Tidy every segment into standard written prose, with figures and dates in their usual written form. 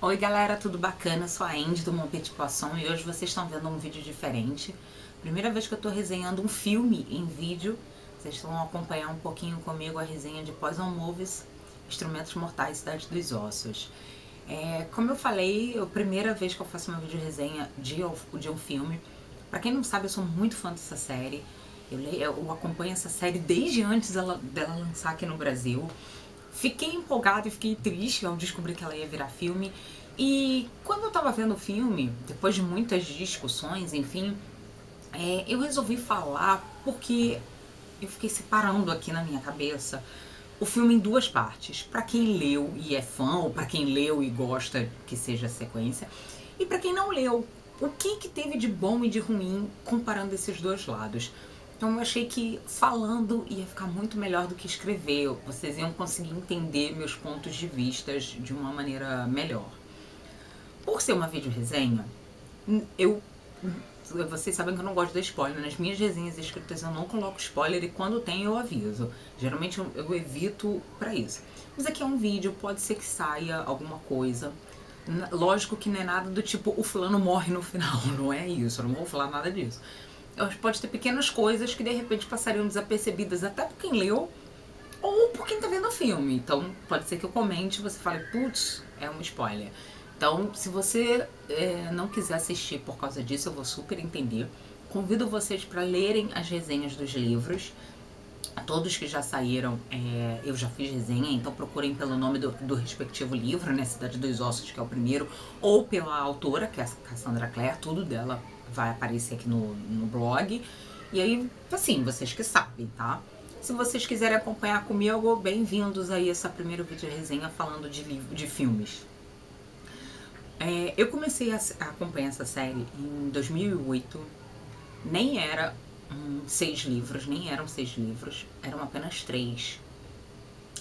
Oi galera, tudo bacana? Eu sou a Andy do Mon Petit Poisson e hoje vocês estão vendo um vídeo diferente. Primeira vez que eu tô resenhando um filme em vídeo. Vocês vão acompanhar um pouquinho comigo a resenha de Poison Movies, Instrumentos Mortais, Cidade dos Ossos. Como eu falei, é a primeira vez que eu faço uma vídeo resenha de um filme. Pra quem não sabe, eu sou muito fã dessa série. Eu acompanho essa série desde antes dela lançar aqui no Brasil. Fiquei empolgada e fiquei triste ao descobrir que ela ia virar filme. E quando eu tava vendo o filme, depois de muitas discussões, enfim, eu resolvi falar porque eu fiquei separando aqui na minha cabeça o filme em duas partes. Pra quem leu e é fã, ou pra quem leu e gosta que seja a sequência, e pra quem não leu, o que teve de bom e de ruim comparando esses dois lados. Então eu achei que falando ia ficar muito melhor do que escrever. Vocês iam conseguir entender meus pontos de vista de uma maneira melhor. Por ser uma vídeo resenha, vocês sabem que eu não gosto de spoiler. Nas minhas resenhas escritas eu não coloco spoiler e quando tem eu aviso. Geralmente eu evito pra isso. Mas aqui é um vídeo, pode ser que saia alguma coisa. Lógico que não é nada do tipo o fulano morre no final, não é isso, eu não vou falar nada disso. Pode ter pequenas coisas que de repente passariam desapercebidas até por quem leu ou por quem tá vendo o filme. Então pode ser que eu comente e você fale, putz, é um spoiler. Então se você não quiser assistir por causa disso, eu vou super entender. Convido vocês para lerem as resenhas dos livros. Todos que já saíram, eu já fiz resenha, então procurem pelo nome do respectivo livro, né, Cidade dos Ossos, que é o primeiro, ou pela autora, que é a Cassandra Clare, tudo dela vai aparecer aqui no blog. E aí, assim, vocês que sabem, tá? Se vocês quiserem acompanhar comigo, bem-vindos aí a essa primeira vídeo resenha falando de filmes. Eu comecei a acompanhar essa série em 2008, nem era 6 livros, nem eram 6 livros, eram apenas 3.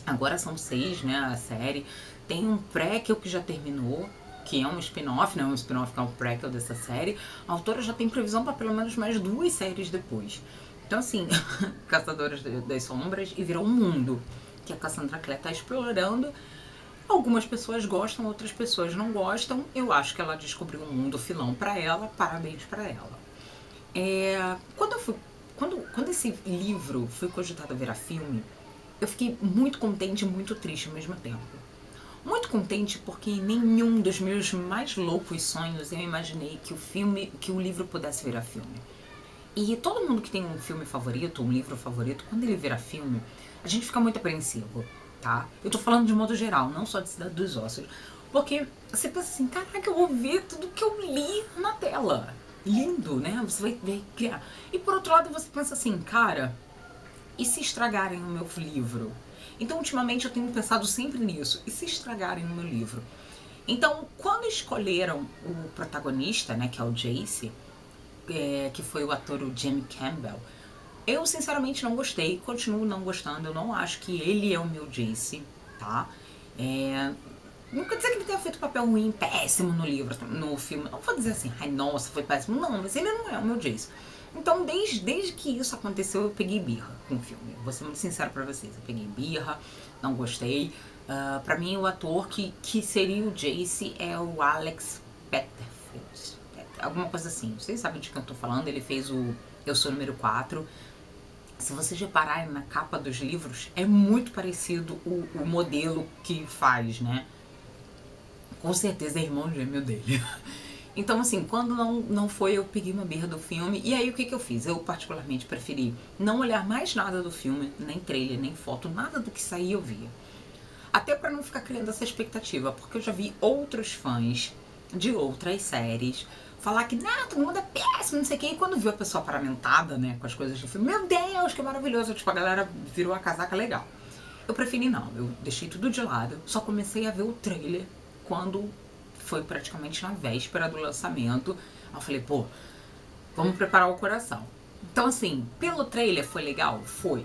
Agora são 6, né, a série. Tem um prequel que já terminou, que é um spin-off, né, um spin-off que é um prequel dessa série. A autora já tem previsão para pelo menos mais 2 séries depois. Então assim, Caçadores das Sombras e virou um mundo que a Cassandra Clare tá explorando. Algumas pessoas gostam, outras pessoas não gostam. Eu acho que ela descobriu um mundo filão para ela, parabéns para ela. Quando esse livro foi cogitado a virar filme, eu fiquei muito contente e muito triste ao mesmo tempo. Muito contente porque em nenhum dos meus mais loucos sonhos eu imaginei que o livro pudesse virar filme. E todo mundo que tem um filme favorito, um livro favorito, quando ele vira filme, a gente fica muito apreensivo, tá? Eu tô falando de modo geral, não só de Cidade dos Ossos. Porque você pensa assim, caraca, eu vou ver tudo que eu li na tela. Lindo, né? Você vai ver, criar. E por outro lado você pensa assim, cara, e se estragarem o meu livro? Então ultimamente eu tenho pensado sempre nisso, e se estragarem o meu livro? Então quando escolheram o protagonista, né, que é o Jace, que foi o ator o Jamie Campbell, eu sinceramente não gostei, continuo não gostando, eu não acho que ele é o meu Jace, tá? Não quer dizer que ele tenha feito papel ruim, péssimo no livro, no filme. Não vou dizer assim, ai nossa, foi péssimo. Não, mas ele não é o meu Jace. Então, desde que isso aconteceu, eu peguei birra com o filme. Vou ser muito sincera pra vocês. Eu peguei birra, não gostei. Pra mim, o ator que seria o Jace é o Alex Petterfield. Alguma coisa assim. Vocês sabem de quem eu tô falando. Ele fez o Eu Sou Número 4. Se vocês repararem na capa dos livros, é muito parecido o modelo que faz, né? Com certeza é irmão gêmeo dele. Então assim, quando não foi, eu peguei uma birra do filme. E aí o que eu fiz? Eu particularmente preferi não olhar mais nada do filme, nem trailer, nem foto, nada do que saía eu via. Até pra não ficar criando essa expectativa, porque eu já vi outros fãs de outras séries falar que todo mundo é péssimo, não sei o que. E quando viu a pessoa paramentada, né, com as coisas do filme, meu Deus, que maravilhoso. Tipo, a galera virou a casaca legal. Eu preferi não, eu deixei tudo de lado. Só comecei a ver o trailer quando foi praticamente na véspera do lançamento. Aí eu falei, pô, vamos preparar o coração. Então assim, pelo trailer foi legal? Foi.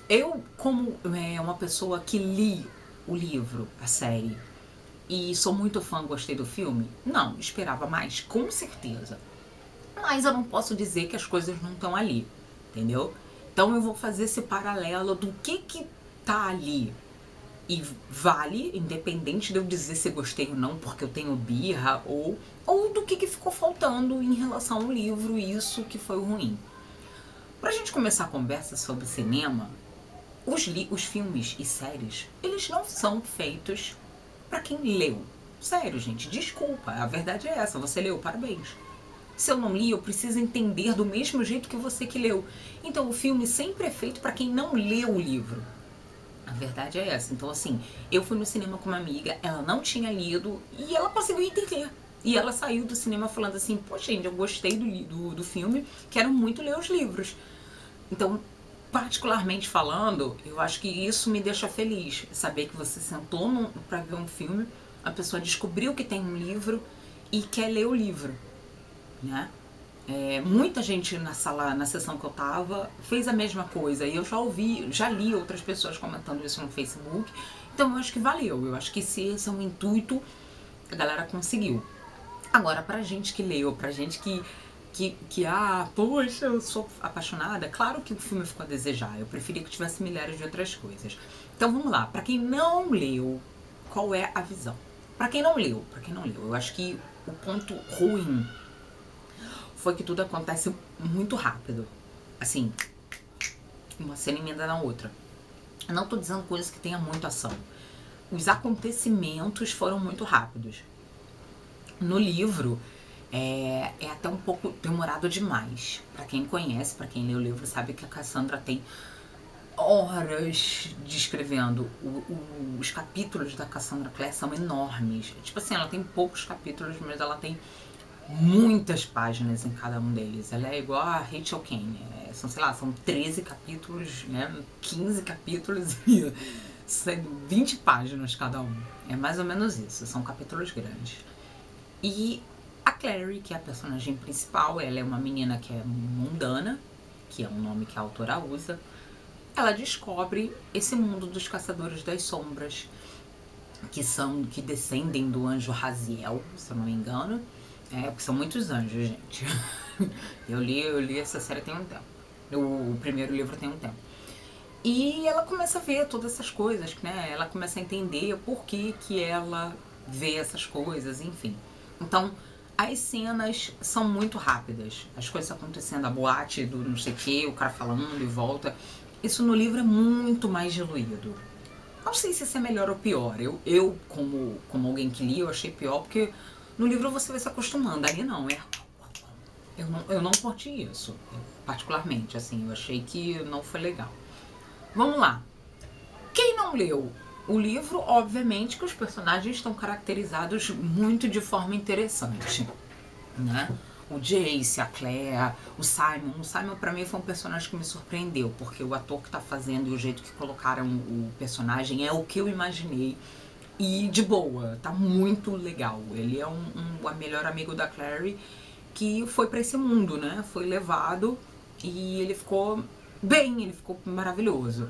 Eu, como uma pessoa que li o livro, a série, e sou muito fã, gostei do filme, não, esperava mais, com certeza. Mas eu não posso dizer que as coisas não estão ali, entendeu? Então eu vou fazer esse paralelo do que tá ali E vale, independente de eu dizer se gostei ou não, porque eu tenho birra, ou do que ficou faltando em relação ao livro, isso que foi ruim. Pra gente começar a conversa sobre cinema, os filmes e séries, eles não são feitos pra quem leu. Sério, gente, desculpa, a verdade é essa, você leu, parabéns. Se eu não li, eu preciso entender do mesmo jeito que você que leu. Então o filme sempre é feito pra quem não leu o livro. A verdade é essa. Então, assim, eu fui no cinema com uma amiga, ela não tinha lido e ela conseguiu entender. E ela saiu do cinema falando assim, poxa, gente, eu gostei do filme, quero muito ler os livros. Então, particularmente falando, eu acho que isso me deixa feliz. Saber que você sentou pra ver um filme, a pessoa descobriu que tem um livro e quer ler o livro, né? Muita gente na sessão que eu tava fez a mesma coisa e eu já li outras pessoas comentando isso no Facebook, então eu acho que valeu, eu acho que se esse é um intuito, a galera conseguiu. Agora, pra gente que leu, pra gente poxa, eu sou apaixonada, claro que o filme ficou a desejar, eu preferia que tivesse milhares de outras coisas. Então vamos lá, pra quem não leu, qual é a visão? Pra quem não leu, eu acho que o ponto ruim foi que tudo acontece muito rápido. Assim, uma cena emenda na outra. Eu não tô dizendo coisas que tenha muita ação. Os acontecimentos foram muito rápidos. No livro, é até um pouco demorado demais. Pra quem conhece, pra quem lê o livro, sabe que a Cassandra tem horas descrevendo. Os capítulos da Cassandra Clare são enormes. Tipo assim, ela tem poucos capítulos, mas ela tem muitas páginas em cada um deles. Ela é igual a Rachel Kane. São, sei lá, são 13 capítulos, né? 15 capítulos e 20 páginas cada um. É mais ou menos isso, são capítulos grandes. E a Clary, que é a personagem principal, ela é uma menina que é mundana, que é um nome que a autora usa. Ela descobre esse mundo dos caçadores das sombras, que descendem do anjo Raziel, se eu não me engano. Porque são muitos anjos, gente. Eu li essa série tem um tempo. O primeiro livro tem um tempo. E ela começa a ver todas essas coisas, né? Ela começa a entender o porquê que ela vê essas coisas, enfim. Então, as cenas são muito rápidas. As coisas acontecendo, a boate do não sei o que, o cara falando e volta. Isso no livro é muito mais diluído. Não sei se isso é melhor ou pior. Eu como alguém que li, eu achei pior, porque no livro você vai se acostumando, aí não, eu não curti isso, particularmente, assim, eu achei que não foi legal. Vamos lá. Quem não leu o livro, obviamente que os personagens estão caracterizados muito de forma interessante, né? O Jace, a Claire, o Simon. O Simon pra mim foi um personagem que me surpreendeu, porque o ator que tá fazendo e o jeito que colocaram o personagem é o que eu imaginei. E de boa, tá muito legal. Ele é o melhor amigo da Clary que foi pra esse mundo, né? Foi levado e ele ficou bem, ele ficou maravilhoso.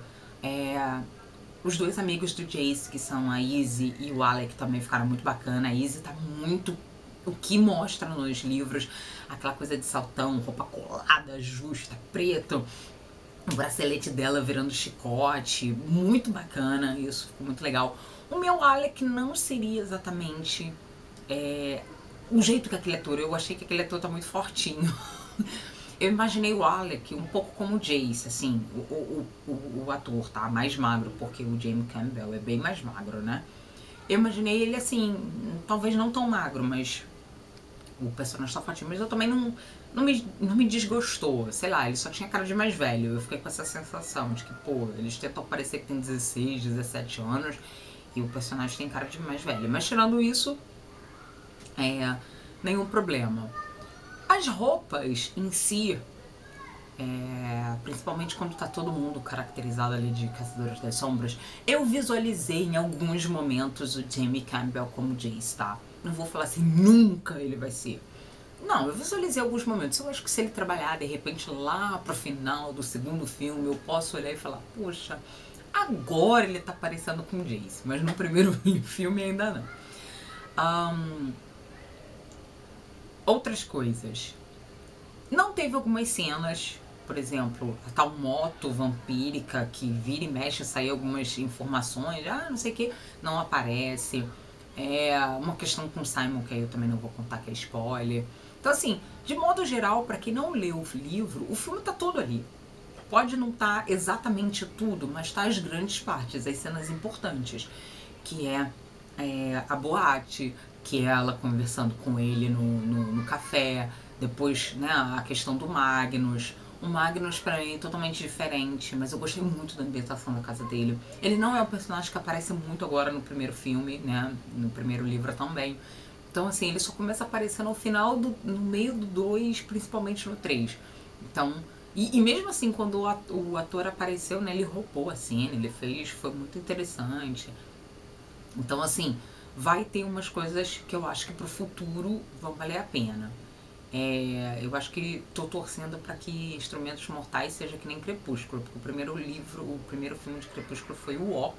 Os dois amigos do Jace, que são a Izzy e o Alec, também ficaram muito bacana. A Izzy tá muito o que mostra nos livros, aquela coisa de saltão, roupa colada, justa, preto, o bracelete dela virando chicote, muito bacana, isso ficou muito legal. O meu Alec não seria exatamente o jeito que aquele ator, eu achei que aquele ator tá muito fortinho. Eu imaginei o Alec um pouco como o Jace, assim, o ator, tá? Mais magro, porque o Jamie Campbell é bem mais magro, né? Eu imaginei ele assim, talvez não tão magro, mas o personagem tá fortinho, mas eu também não me desgostou, sei lá, ele só tinha cara de mais velho. Eu fiquei com essa sensação de que, pô, eles tentam parecer que tem 16, 17 anos e o personagem tem cara de mais velho. Mas tirando isso, nenhum problema. As roupas em si, principalmente quando tá todo mundo caracterizado ali de Caçadores das Sombras, eu visualizei em alguns momentos o Jamie Campbell como Jace, tá? Não vou falar assim, nunca ele vai ser. Não, eu visualizei alguns momentos. Eu acho que se ele trabalhar, de repente, lá pro final do segundo filme, eu posso olhar e falar, poxa, agora ele tá parecendo com Jace. Mas no primeiro filme ainda não. Outras coisas. Não teve algumas cenas, por exemplo, a tal moto vampírica que vira e mexe, sai algumas informações, não sei o que, não aparece. É uma questão com o Simon, que aí eu também não vou contar, que é spoiler. Então, assim, de modo geral, para quem não leu o livro, o filme tá todo ali. Pode não estar exatamente tudo, mas tá as grandes partes, as cenas importantes, que é a boate, que é ela conversando com ele no café, depois, né, a questão do Magnus. O Magnus, pra mim, é totalmente diferente, mas eu gostei muito da ambientação da casa dele. Ele não é um personagem que aparece muito agora no primeiro filme, né, no primeiro livro também. Então, assim, ele só começa a aparecer no final, no meio do 2, principalmente no 3. Então, e mesmo assim, quando o ator apareceu, né, ele roubou a cena, ele fez, foi muito interessante. Então, assim, vai ter umas coisas que eu acho que pro futuro vão valer a pena. Eu acho que tô torcendo para que Instrumentos Mortais seja que nem Crepúsculo, porque o primeiro livro, o primeiro filme de Crepúsculo foi o O.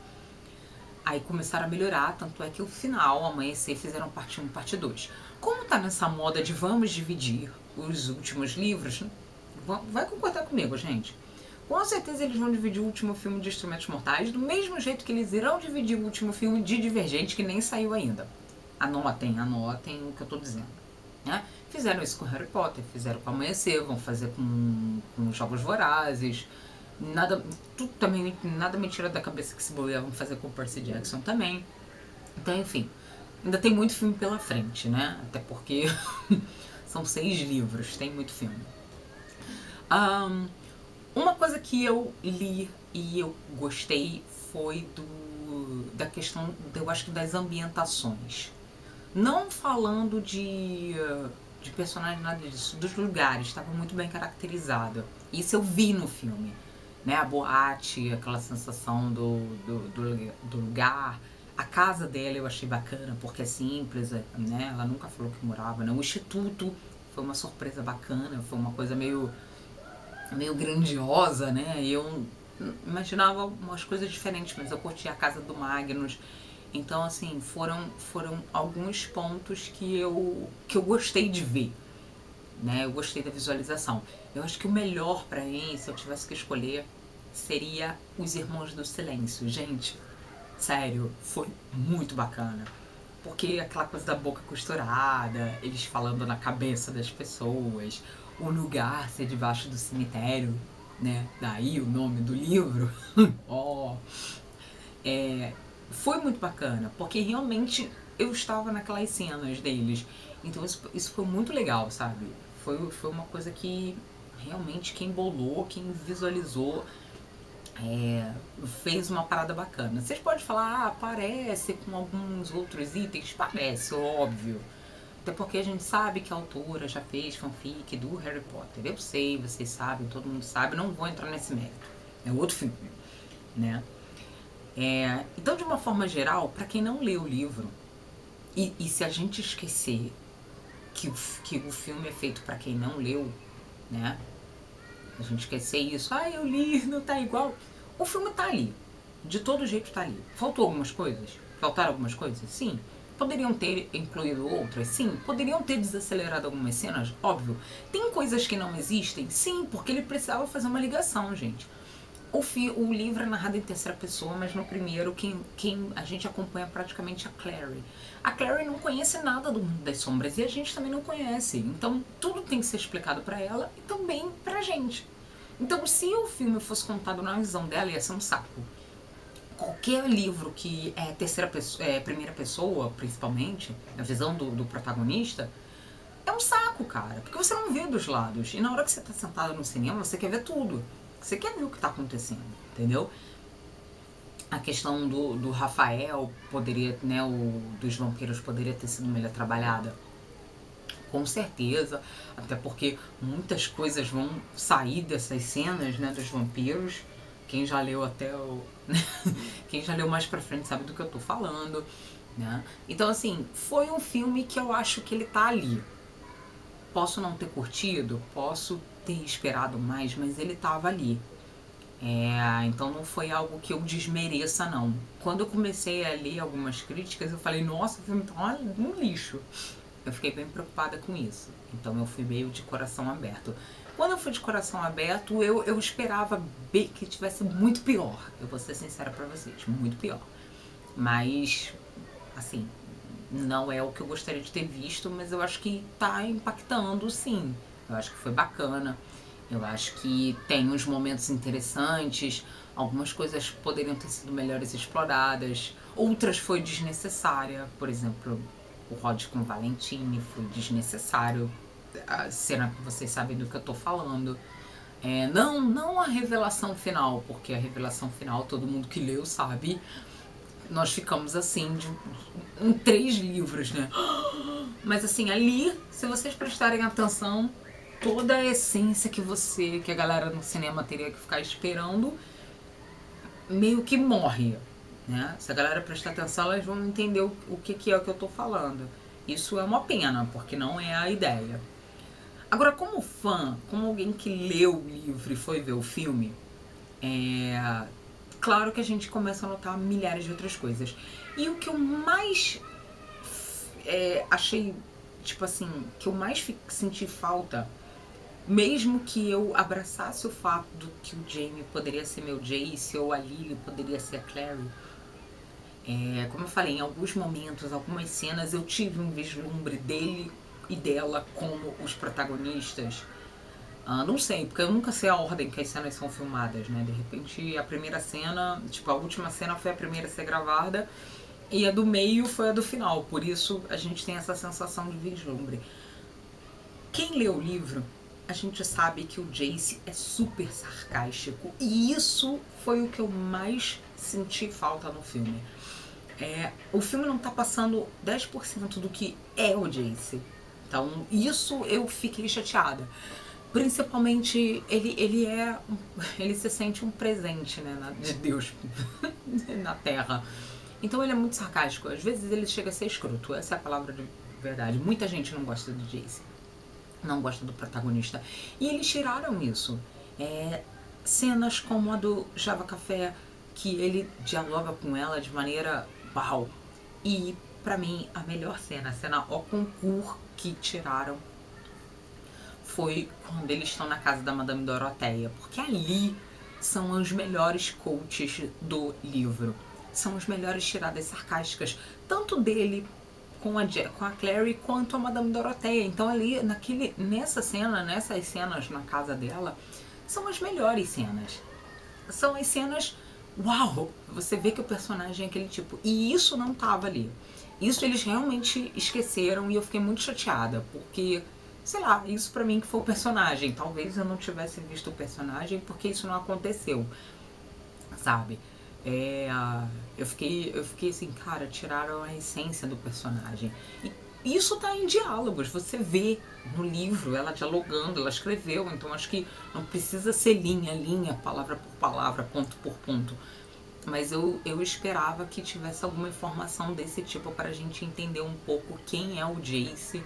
Aí começaram a melhorar, tanto é que o final, Amanhecer, fizeram parte 1 e parte 2. Como tá nessa moda de vamos dividir os últimos livros, vai concordar comigo, gente. Com certeza eles vão dividir o último filme de Instrumentos Mortais, do mesmo jeito que eles irão dividir o último filme de Divergente, que nem saiu ainda. Anotem o que eu tô dizendo, né? Fizeram isso com Harry Potter, fizeram com Amanhecer, vão fazer com Jogos Vorazes. Tudo também, nada me tira da cabeça que se bobear, vão fazer com Percy Jackson também. Então, enfim, ainda tem muito filme pela frente, né? Até porque são 6 livros, tem muito filme. Uma coisa que eu li e eu gostei foi da questão, eu acho que das ambientações. Não falando de personagem, nada disso, dos lugares, estava muito bem caracterizado. Isso eu vi no filme, né? A boate, aquela sensação do lugar. A casa dela eu achei bacana, porque é simples, né? Ela nunca falou que morava, né? O instituto foi uma surpresa bacana, foi uma coisa meio grandiosa, né? Eu imaginava umas coisas diferentes, mas eu curti a casa do Magnus. Então, assim, foram alguns pontos que eu gostei de ver, né? Eu gostei da visualização. Eu acho que o melhor pra mim, se eu tivesse que escolher, seria Os Irmãos do Silêncio. Gente, sério, foi muito bacana. Porque aquela coisa da boca costurada, eles falando na cabeça das pessoas, o lugar ser debaixo do cemitério, né? Daí o nome do livro. Foi muito bacana, porque realmente eu estava naquelas cenas deles. Então isso foi muito legal, sabe? Foi uma coisa que realmente quem bolou, quem visualizou, fez uma parada bacana. Vocês podem falar, parece com alguns outros itens, parece, óbvio. Até porque a gente sabe que a autora já fez fanfic do Harry Potter. Eu sei, vocês sabem, todo mundo sabe, não vou entrar nesse mérito. É outro filme, né? Então, de uma forma geral, para quem não lê o livro, e se a gente esquecer que o filme é feito para quem não leu, né? A gente esquecer isso, eu li, não tá igual. O filme tá ali, de todo jeito tá ali. Faltou algumas coisas? Faltaram algumas coisas? Sim. Poderiam ter incluído outras? Sim. Poderiam ter desacelerado algumas cenas? Óbvio. Tem coisas que não existem? Sim, porque ele precisava fazer uma ligação, gente. O livro é narrado em terceira pessoa, mas no primeiro quem a gente acompanha praticamente a Clary. A Clary não conhece nada do mundo das sombras e a gente também não conhece. Então tudo tem que ser explicado pra ela e também pra gente. Então se o filme fosse contado na visão dela, ia ser um saco. Qualquer livro que é primeira pessoa, principalmente, a visão do protagonista, é um saco, cara. Porque você não vê dos lados. E na hora que você tá sentado no cinema, você quer ver tudo. Você quer ver o que tá acontecendo, entendeu? A questão do Rafael poderia, né, dos vampiros poderia ter sido melhor trabalhada. Com certeza, até porque muitas coisas vão sair dessas cenas, né, dos vampiros. Quem já leu quem já leu mais pra frente sabe do que eu tô falando, né? Então, assim, foi um filme que eu acho que ele tá ali. Posso não ter curtido, posso ter esperado mais, mas ele tava ali. Então não foi algo que eu desmereça, não. Quando eu comecei a ler algumas críticas, eu falei, nossa, o filme tá um lixo. Eu fiquei bem preocupada com isso. Então eu fui meio de coração aberto. Quando eu fui de coração aberto, eu esperava que tivesse muito pior. Eu vou ser sincera pra vocês, muito pior. Mas, assim, não é o que eu gostaria de ter visto, mas eu acho que tá impactando, sim. Eu acho que foi bacana. Eu acho que tem uns momentos interessantes, algumas coisas poderiam ter sido melhores exploradas, outras foi desnecessária. Por exemplo, o Rod com Valentine foi desnecessário. A cena que vocês sabem do que eu tô falando. Não a revelação final, porque a revelação final todo mundo que leu sabe. Nós ficamos assim em 3 livros, né? Mas assim, ali, se vocês prestarem atenção, toda a essência que a galera no cinema teria que ficar esperando, meio que morre, né? Se a galera prestar atenção, elas vão entender o que é o que eu tô falando. Isso é uma pena, porque não é a ideia. Agora, como fã, como alguém que leu o livro e foi ver o filme, claro que a gente começa a notar milhares de outras coisas. E o que eu mais achei, tipo assim, que eu mais senti falta, mesmo que eu abraçasse o fato do que o Jamie poderia ser meu Jace ou a Lily poderia ser a Clary, como eu falei, em alguns momentos, algumas cenas, eu tive um vislumbre dele e dela como os protagonistas. Não sei, porque eu nunca sei a ordem que as cenas são filmadas, né? De repente, a primeira cena, tipo, a última cena foi a primeira a ser gravada e a do meio foi a do final. Por isso, a gente tem essa sensação de vislumbre. Quem lê o livro, a gente sabe que o Jace é super sarcástico. E isso foi o que eu mais senti falta no filme. O filme não tá passando 10% do que é o Jace. Então, isso eu fiquei chateada. Principalmente, ele se sente um presente, né, de Deus na Terra. Então ele é muito sarcástico. Às vezes ele chega a ser escroto. Essa é a palavra de verdade. Muita gente não gosta do Jace. Não gosta do protagonista. E eles tiraram isso. Cenas como a do Java Café, que ele dialoga com ela de maneira uau. E, pra mim, a melhor cena, a cena au concurso que tiraram, foi quando eles estão na casa da Madame Doroteia, porque ali são os melhores coaches do livro. São as melhores tiradas sarcásticas, tanto dele com a Clary quanto a Madame Doroteia. Então ali, nessas cenas na casa dela, são as melhores cenas. São as cenas, uau, você vê que o personagem é aquele tipo. E isso não tava ali. Isso eles realmente esqueceram e eu fiquei muito chateada, porque, sei lá, isso pra mim que foi o personagem. Talvez eu não tivesse visto o personagem porque isso não aconteceu, sabe? Eu fiquei assim, cara, tiraram a essência do personagem. E isso tá em diálogos, você vê no livro ela dialogando, ela escreveu, então acho que não precisa ser linha a linha, palavra por palavra, ponto por ponto. Mas eu esperava que tivesse alguma informação desse tipo para a gente entender um pouco quem é o Jace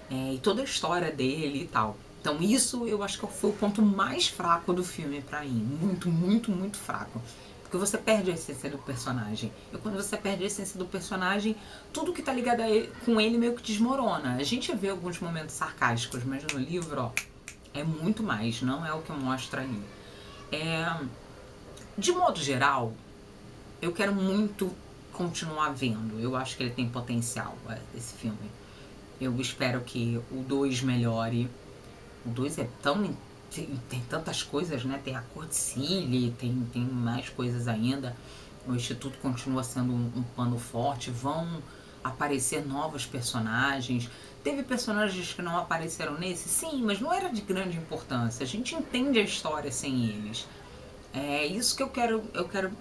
e toda a história dele e tal. Então isso eu acho que foi o ponto mais fraco do filme pra mim. Muito, muito, muito fraco. Porque você perde a essência do personagem. E quando você perde a essência do personagem, tudo que tá ligado com ele meio que desmorona. A gente vê alguns momentos sarcásticos, mas no livro, ó, é muito mais. Não é o que mostra ali. De modo geral, eu quero muito continuar vendo. Eu acho que ele tem potencial, esse filme. Eu espero que o 2 melhore. O 2 é tão... Tem tantas coisas, né? Tem a Corticile, tem mais coisas ainda. O Instituto continua sendo um pano forte. Vão aparecer novos personagens. Teve personagens que não apareceram nesse? Sim, mas não era de grande importância. A gente entende a história sem eles. É isso que eu quero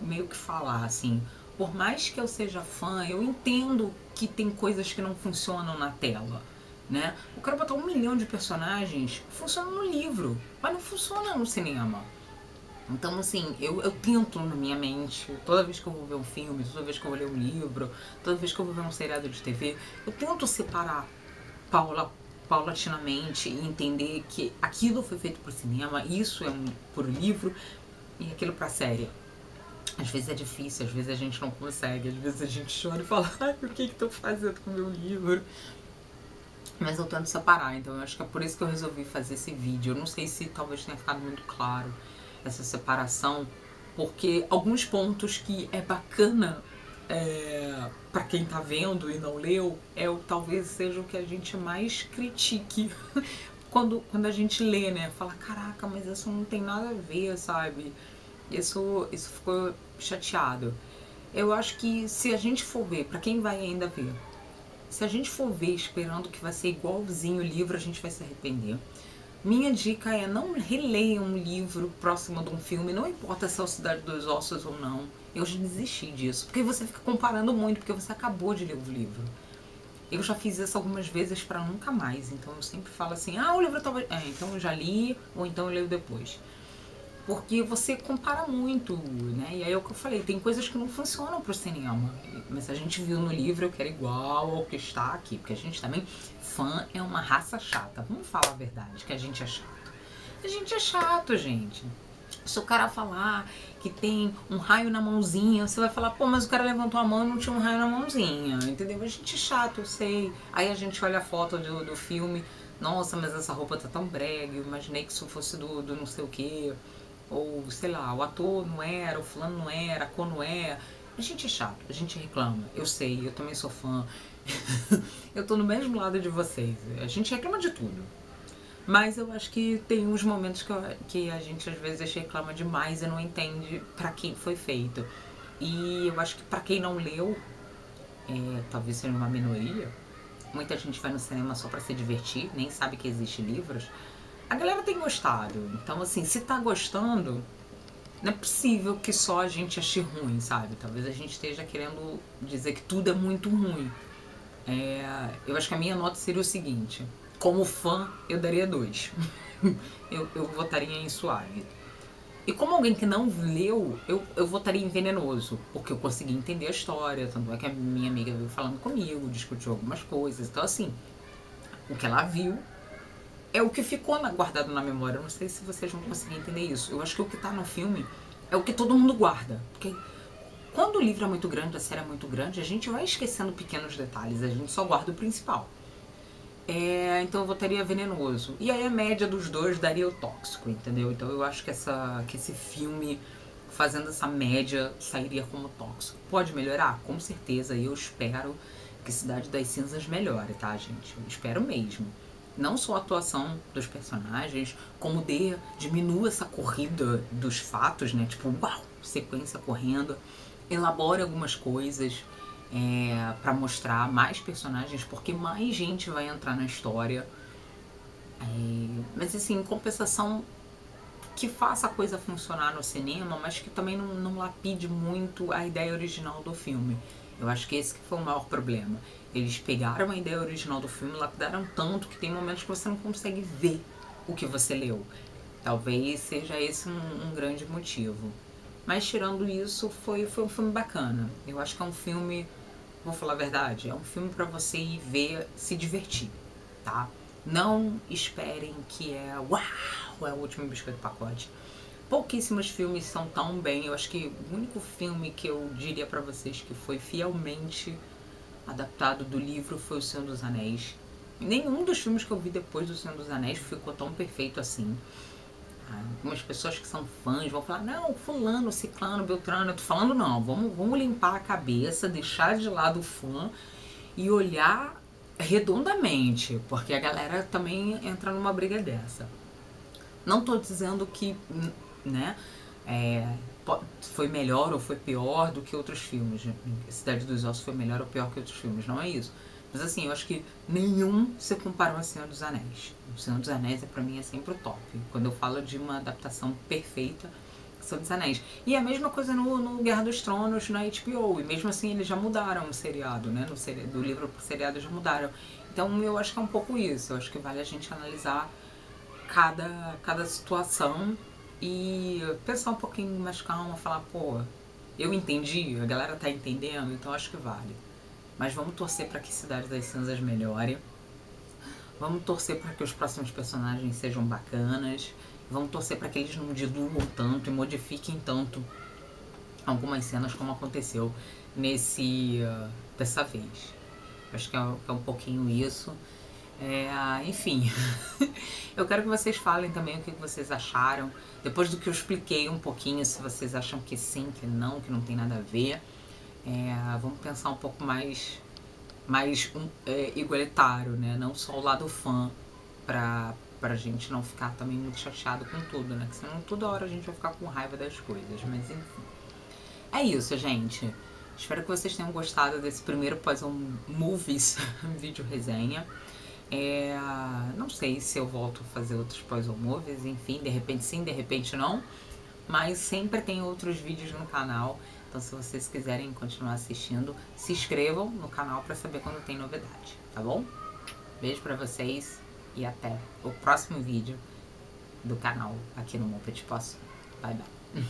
meio que falar, assim. Por mais que eu seja fã, eu entendo que tem coisas que não funcionam na tela, né? Eu quero botar 1 milhão de personagens, funciona no livro, mas não funciona no cinema. Então, assim, eu tento na minha mente, toda vez que eu vou ver um filme, toda vez que eu vou ler um livro, toda vez que eu vou ver um seriado de TV, eu tento separar paulatinamente e entender que aquilo foi feito pro cinema, isso é pro livro e aquilo pra série. Às vezes é difícil, às vezes a gente não consegue, às vezes a gente chora e fala, ai, o que que tô fazendo com o meu livro? mas eu tento separar, então eu acho que é por isso que eu resolvi fazer esse vídeo. Eu não sei se talvez tenha ficado muito claro essa separação, porque alguns pontos que é bacana para quem tá vendo e não leu, talvez seja o que a gente mais critique quando a gente lê, né? Fala, caraca, mas isso não tem nada a ver, sabe? Isso ficou chateado. Eu acho que se a gente for ver, pra quem vai ainda ver, se a gente for ver esperando que vai ser igualzinho o livro, a gente vai se arrepender. Minha dica é não releia um livro próximo de um filme, não importa se é o Cidade dos Ossos ou não. Eu já desisti disso, porque você fica comparando muito, porque você acabou de ler o livro. Eu já fiz isso algumas vezes pra nunca mais, então eu sempre falo assim, o livro talvez... então eu já li, ou então eu leio depois. Porque você compara muito, né? E aí é o que eu falei, tem coisas que não funcionam pro cinema. Mas a gente viu no livro, eu quero igual ao que está aqui. Porque a gente também, fã é uma raça chata. Vamos falar a verdade, que a gente é chato. A gente é chato, gente. Se o cara falar que tem um raio na mãozinha, você vai falar, pô, mas o cara levantou a mão e não tinha um raio na mãozinha, entendeu? A gente é chato, eu sei. Aí a gente olha a foto do filme, nossa, mas essa roupa tá tão brega, eu imaginei que isso fosse do não sei o quê. Ou, sei lá, o ator não era, o fulano não era, a cor não é. A gente é chato, a gente reclama. Eu sei, eu também sou fã. Eu tô no mesmo lado de vocês. A gente reclama de tudo. Mas eu acho que tem uns momentos que a gente às vezes reclama demais e não entende pra quem foi feito. E eu acho que pra quem não leu, talvez seja uma minoria, muita gente vai no cinema só pra se divertir, nem sabe que existe livros. A galera tem gostado. Então, assim, se tá gostando, não é possível que só a gente ache ruim, sabe? Talvez a gente esteja querendo dizer que tudo é muito ruim. Eu acho que a minha nota seria o seguinte. Como fã, eu daria 2. eu votaria em Suave. E como alguém que não leu, eu votaria em Venenoso. Porque eu consegui entender a história. Tanto é que a minha amiga veio falando comigo, discutiu algumas coisas. Então, assim, o que ela viu é o que ficou guardado na memória. Eu não sei se vocês vão conseguir entender isso. Eu acho que o que tá no filme é o que todo mundo guarda. Porque quando o livro é muito grande, a série é muito grande, a gente vai esquecendo pequenos detalhes. A gente só guarda o principal. Então eu votaria Venenoso. E aí a média dos dois daria o Tóxico, entendeu? Então eu acho que esse filme, fazendo essa média, sairia como Tóxico. Pode melhorar? Com certeza. E eu espero que Cidade das Cinzas melhore, tá, gente? Eu espero mesmo. Não só a atuação dos personagens, como diminua essa corrida dos fatos, né? Tipo, uau, sequência correndo. Elabore algumas coisas pra mostrar mais personagens, porque mais gente vai entrar na história. Mas assim, em compensação, que faça a coisa funcionar no cinema, mas que também não lapide muito a ideia original do filme. Eu acho que esse que foi o maior problema. Eles pegaram a ideia original do filme, lapidaram tanto que tem momentos que você não consegue ver o que você leu. Talvez seja esse um grande motivo. Mas tirando isso, foi um filme bacana. Eu acho que é um filme, vou falar a verdade, é um filme pra você ir ver, se divertir, tá? Não esperem que uau, é o último biscoito do pacote. Pouquíssimos filmes são tão bem. Eu acho que o único filme que eu diria pra vocês que foi fielmente adaptado do livro foi O Senhor dos Anéis. Nenhum dos filmes que eu vi depois do Senhor dos Anéis ficou tão perfeito assim. Algumas pessoas que são fãs vão falar, não, fulano, ciclano, beltrano. Eu tô falando, não, vamos limpar a cabeça, deixar de lado o fã e olhar redondamente, porque a galera também entra numa briga dessa. Não tô dizendo que, né, foi melhor ou foi pior do que outros filmes. Cidade dos Ossos foi melhor ou pior que outros filmes, não é isso. Mas assim, eu acho que nenhum se comparou a Senhor dos Anéis. O Senhor dos Anéis pra mim é sempre o top. Quando eu falo de uma adaptação perfeita, Senhor dos Anéis. E a mesma coisa no Guerra dos Tronos, na HBO. E mesmo assim eles já mudaram o seriado, né? Do livro pro seriado já mudaram. Então eu acho que é um pouco isso. Eu acho que vale a gente analisar cada situação e pensar um pouquinho mais calma, falar, pô, eu entendi, a galera tá entendendo, então acho que vale. Mas vamos torcer para que Cidade das Cinzas melhore. Vamos torcer para que os próximos personagens sejam bacanas. Vamos torcer para que eles não diluam tanto e modifiquem tanto algumas cenas como aconteceu dessa vez. Acho que é um pouquinho isso. Enfim, eu quero que vocês falem também o que vocês acharam. Depois do que eu expliquei um pouquinho, se vocês acham que sim, que não tem nada a ver. Vamos pensar um pouco mais igualitário, né? Não só o lado fã, pra gente não ficar também muito chateado com tudo, né? Que senão toda hora a gente vai ficar com raiva das coisas, mas enfim. É isso, gente. Espero que vocês tenham gostado desse primeiro Puzzle Movies vídeo resenha. Não sei se eu volto a fazer outros Puzzle Movies, enfim, de repente sim, de repente não. Mas sempre tem outros vídeos no canal. Então se vocês quiserem continuar assistindo, se inscrevam no canal pra saber quando tem novidade, tá bom? Beijo pra vocês e até o próximo vídeo do canal aqui no Moped Posso. Bye, bye.